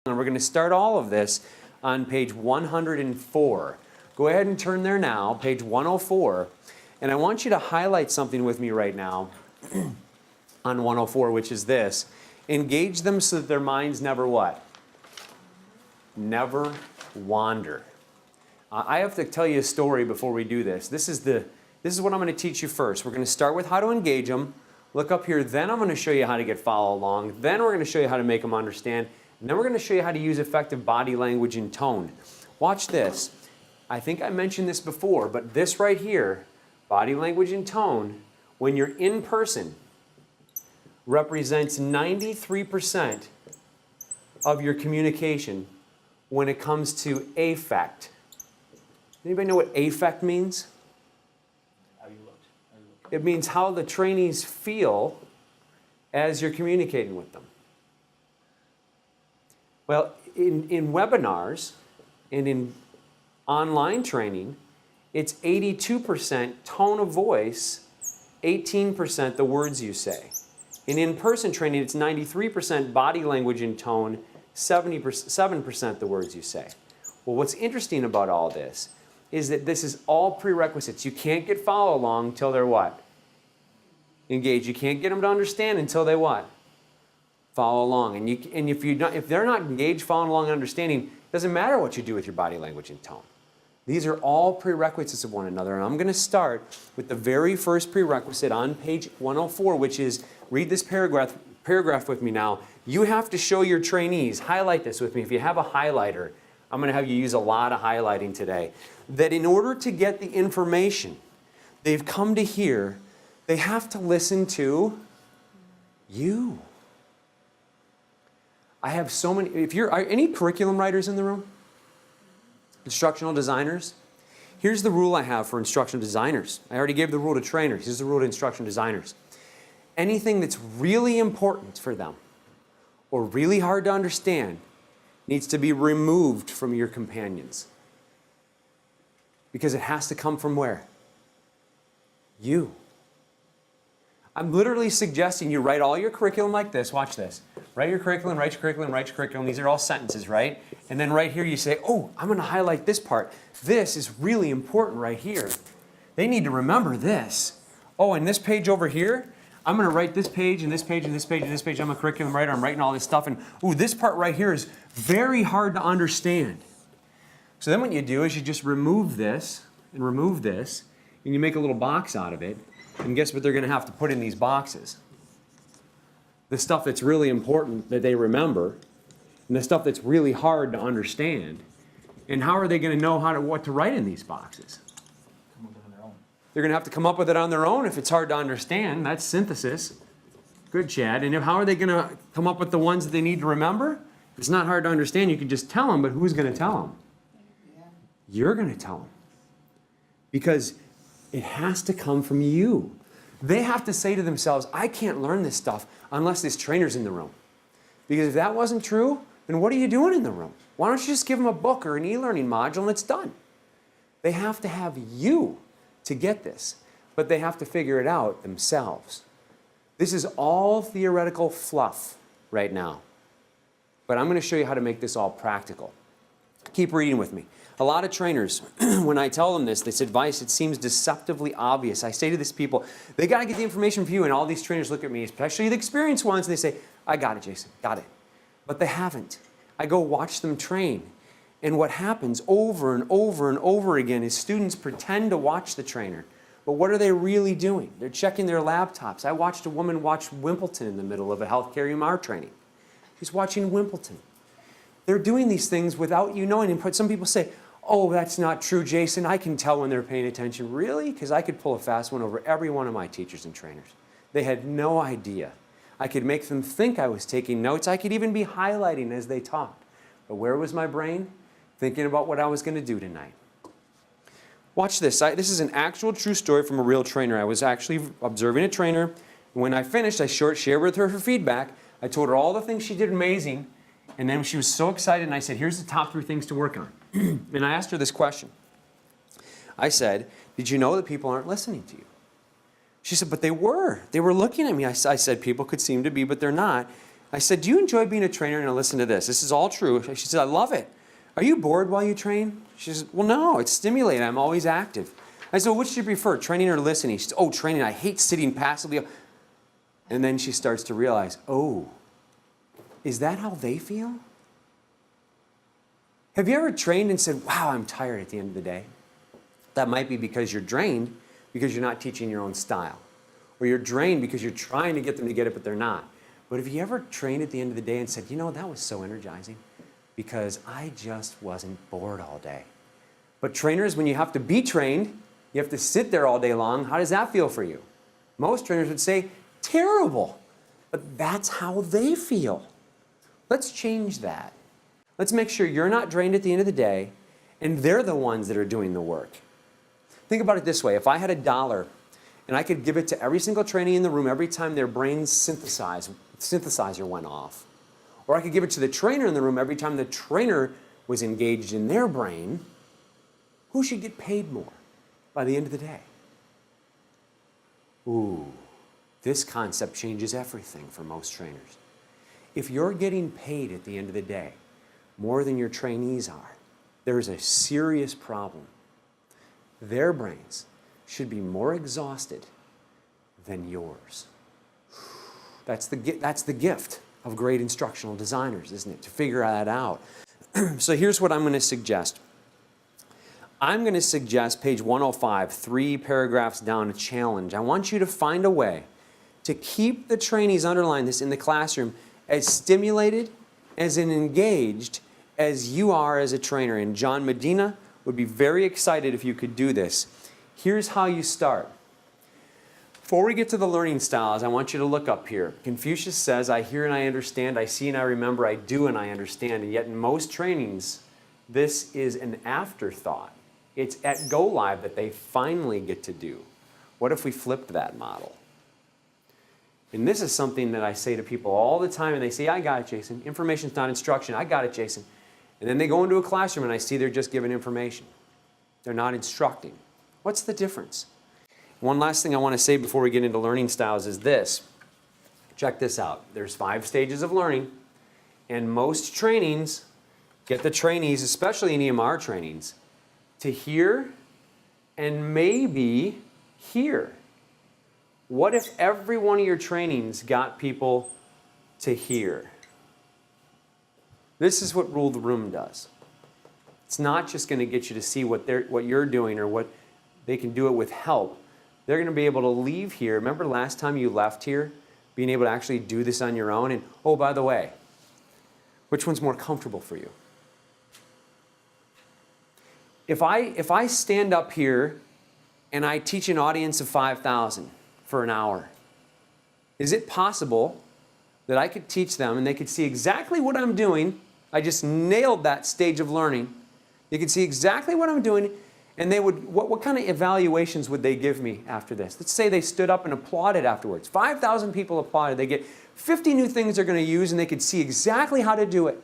And we're going to start all of this on page 104. Go ahead and turn there now, page 104. And I want you to highlight something with me right now on 104, which is this. Engage them so that their minds never what? Never wander. I have to tell you a story before we do this. This is what I'm going to teach you first. We're going to start with how to engage them. Look up here. Then I'm going to show you how to get follow along. Then we're going to show you how to make them understand. And then we're going to show you how to use effective body language and tone. Watch this. I think I mentioned this before, but this right here, body language and tone, when you're in person, represents 93% of your communication when it comes to affect. Anybody know what affect means? How you look. It means how the trainees feel as you're communicating with them. Well, in webinars and in online training, it's 82% tone of voice, 18% the words you say. In person training, it's 93% body language and tone, 7% the words you say. Well, what's interesting about all this is that this is all prerequisites. You can't get follow along until they're what? Engage. You can't get them to understand until they what? Follow along. And if they're not engaged, following along, and understanding, it doesn't matter what you do with your body language and tone. These are all prerequisites of one another. And I'm going to start with the very first prerequisite on page 104, which is, read this paragraph with me now. You have to show your trainees, highlight this with me. If you have a highlighter, I'm going to have you use a lot of highlighting today. That in order to get the information they've come to hear, they have to listen to you. I have so many, are any curriculum writers in the room? Instructional designers? Here's the rule I have for instructional designers. I already gave the rule to trainers. Here's the rule to instructional designers. Anything that's really important for them or really hard to understand needs to be removed from your companions. Because it has to come from where? You. I'm literally suggesting you write all your curriculum like this. Watch this. Write your curriculum, write your curriculum, write your curriculum. These are all sentences, right? And then right here you say, oh, I'm going to highlight this part. This is really important right here. They need to remember this. Oh, and this page over here, I'm going to write this page and this page and this page and this page. I'm a curriculum writer. I'm writing all this stuff. And ooh, this part right here is very hard to understand. So then what you do is you just remove this and remove this, and you make a little box out of it. And guess what they're going to have to put in these boxes? The stuff that's really important that they remember, and the stuff that's really hard to understand. And how are they going to know what to write in these boxes? Come up with it on their own. They're going to have to come up with it on their own if it's hard to understand. That's synthesis. Good, Chad. And how are they going to come up with the ones that they need to remember? If it's not hard to understand, you can just tell them, but who's going to tell them? Yeah. You're going to tell them. Because it has to come from you. They have to say to themselves, I can't learn this stuff unless this trainer's in the room. Because if that wasn't true, then what are you doing in the room? Why don't you just give them a book or an e-learning module and it's done? They have to have you to get this, but they have to figure it out themselves. This is all theoretical fluff right now. But I'm going to show you how to make this all practical. Keep reading with me. A lot of trainers, when I tell them this advice, it seems deceptively obvious. I say to these people, they got to get the information from you, and all these trainers look at me, especially the experienced ones, and they say, I got it, Jason, got it. But they haven't. I go watch them train, and what happens over and over and over again is students pretend to watch the trainer, but what are they really doing? They're checking their laptops. I watched a woman watch Wimbledon in the middle of a healthcare EMR training. She's watching Wimbledon. They're doing these things without you knowing, and some people say, oh, that's not true, Jason. I can tell when they're paying attention. Really? Because I could pull a fast one over every one of my teachers and trainers. They had no idea. I could make them think I was taking notes. I could even be highlighting as they talked. But where was my brain? Thinking about what I was going to do tonight. Watch this. This is an actual true story from a real trainer. I was actually observing a trainer. When I finished, I shared with her feedback. I told her all the things she did amazing. And then she was so excited, and I said, here's the top 3 things to work on. And I asked her this question. I said, did you know that people aren't listening to you? She said, but they were. They were looking at me. I said, people could seem to be, but they're not. I said, do you enjoy being a trainer? And listen to this. This is all true. She said, I love it. Are you bored while you train? She said, well, no, it's stimulating. I'm always active. I said, well, which do you prefer, training or listening? She said, oh, training. I hate sitting passively. And then she starts to realize, oh, is that how they feel? Have you ever trained and said, wow, I'm tired at the end of the day? That might be because you're drained because you're not teaching your own style. Or you're drained because you're trying to get them to get it, but they're not. But have you ever trained at the end of the day and said, you know, that was so energizing because I just wasn't bored all day. But trainers, when you have to be trained, you have to sit there all day long. How does that feel for you? Most trainers would say, terrible. But that's how they feel. Let's change that. Let's make sure you're not drained at the end of the day and they're the ones that are doing the work. Think about it this way. If I had $1 and I could give it to every single trainee in the room every time their brain's synthesizer went off, or I could give it to the trainer in the room every time the trainer was engaged in their brain, who should get paid more by the end of the day? Ooh, this concept changes everything for most trainers. If you're getting paid at the end of the day more than your trainees are, there's a serious problem. Their brains should be more exhausted than yours. That's the gift of great instructional designers, isn't it? To figure that out. So here's what I'm going to suggest. I'm going to suggest page 105, 3 paragraphs down, a challenge. I want you to find a way to keep the trainees, underline this, in the classroom as stimulated, as engaged as you are as a trainer. And John Medina would be very excited if you could do this. Here's how you start. Before we get to the learning styles, I want you to look up here. Confucius says, I hear and I understand, I see and I remember, I do and I understand. And yet in most trainings, this is an afterthought. It's at Go Live that they finally get to do. What if we flipped that model? And this is something that I say to people all the time, and they say, I got it, Jason. Information's not instruction. I got it, Jason. And then they go into a classroom and I see they're just giving information. They're not instructing. What's the difference? One last thing I want to say before we get into learning styles is this. Check this out. There's 5 stages of learning, and most trainings get the trainees, especially in EMR trainings, to hear and maybe hear. What if every one of your trainings got people to hear? This is what Rule the Room does. It's not just going to get you to see what you're doing or what they can do it with help. They're going to be able to leave here. Remember last time you left here, being able to actually do this on your own? And oh, by the way, which one's more comfortable for you? If I stand up here and I teach an audience of 5,000 for an hour, is it possible that I could teach them and they could see exactly what I'm doing? I just nailed that stage of learning. They could see exactly what I'm doing, and they would, what kind of evaluations would they give me after this? Let's say they stood up and applauded afterwards. 5,000 people applauded. They get 50 new things they're going to use, and they could see exactly how to do it.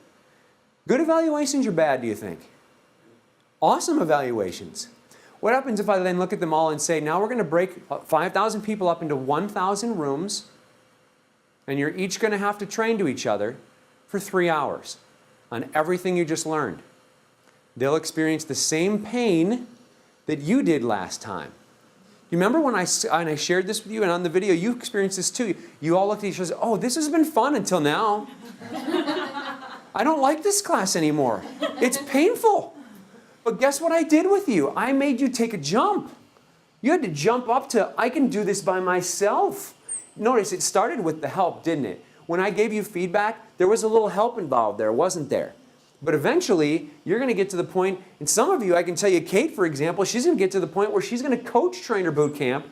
Good evaluations or bad, do you think? Awesome evaluations. What happens if I then look at them all and say, now we're going to break 5,000 people up into 1,000 rooms, and you're each going to have to train to each other for 3 hours on everything you just learned. They'll experience the same pain that you did last time. You remember when I shared this with you, and on the video, you experienced this too. You all looked at each other and said, oh, this has been fun until now. I don't like this class anymore. It's painful. But guess what I did with you? I made you take a jump. You had to jump up to, I can do this by myself. Notice it started with the help, didn't it? When I gave you feedback, there was a little help involved there, wasn't there? But eventually, you're going to get to the point, and some of you, I can tell you, Kate, for example, she's going to get to the point where she's going to coach Trainer Bootcamp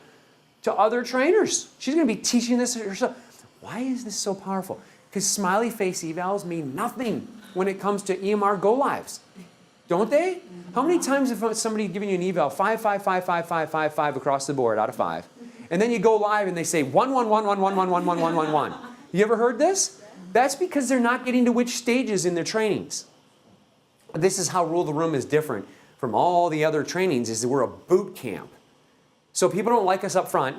to other trainers. She's going to be teaching this herself. Why is this so powerful? Because smiley face evals mean nothing when it comes to EMR Go Lives. Don't they? How many times have somebody given you an eval, 5, 5, 5, 5, 5, 5, 5 across the board out of 5, and then you go live and they say 1, 1, 1, 1, 1, 1, 1, 1, 1, 1, 1. You ever heard this? That's because they're not getting to which stages in their trainings. This is how Rule the Room is different from all the other trainings, is that we're a boot camp. So people don't like us up front.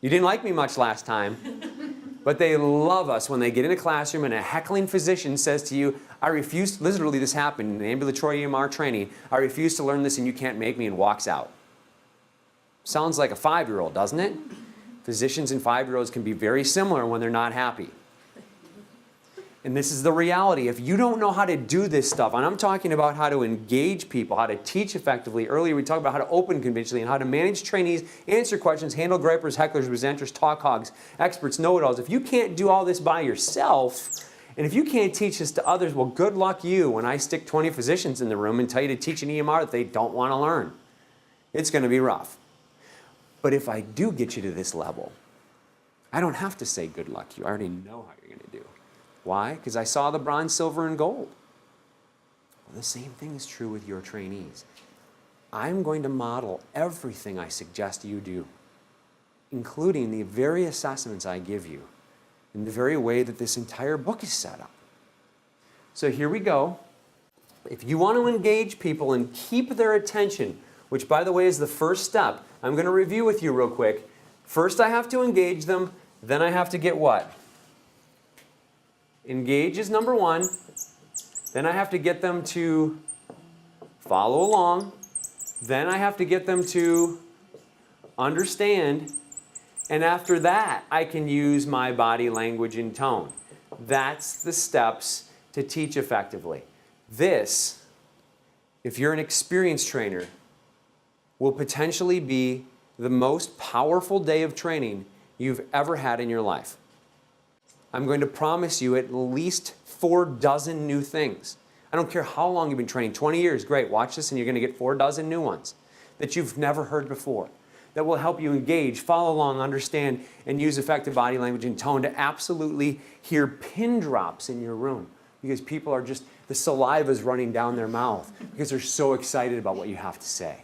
You didn't like me much last time. But they love us when they get in a classroom and a heckling physician says to you, I refuse, literally this happened in the ambulatory EMR training, I refuse to learn this and you can't make me, and walks out. Sounds like a 5-year-old, doesn't it? Physicians and 5-year-olds can be very similar when they're not happy. And this is the reality. If you don't know how to do this stuff, and I'm talking about how to engage people, how to teach effectively. Earlier we talked about how to open conventionally and how to manage trainees, answer questions, handle gripers, hecklers, resenters, talk hogs, experts, know-it-alls. If you can't do all this by yourself, and if you can't teach this to others, well, good luck you when I stick 20 physicians in the room and tell you to teach an EMR that they don't want to learn. It's going to be rough. But if I do get you to this level, I don't have to say good luck you. I already know how you're going to do. Why? Because I saw the bronze, silver, and gold. Well, the same thing is true with your trainees. I'm going to model everything I suggest you do, including the very assessments I give you, in the very way that this entire book is set up. So here we go. If you want to engage people and keep their attention, which, by the way, is the first step, I'm going to review with you real quick. First, I have to engage them. Then I have to get what? Engage is number one. Then I have to get them to follow along. Then I have to get them to understand. And after that, I can use my body language and tone. That's the steps to teach effectively. This, if you're an experienced trainer, will potentially be the most powerful day of training you've ever had in your life. I'm going to promise you at least 4 dozen new things. I don't care how long you've been training, 20 years, great, watch this and you're going to get 4 dozen new ones that you've never heard before that will help you engage, follow along, understand, and use effective body language and tone to absolutely hear pin drops in your room because people are just, the saliva is running down their mouth because they're so excited about what you have to say.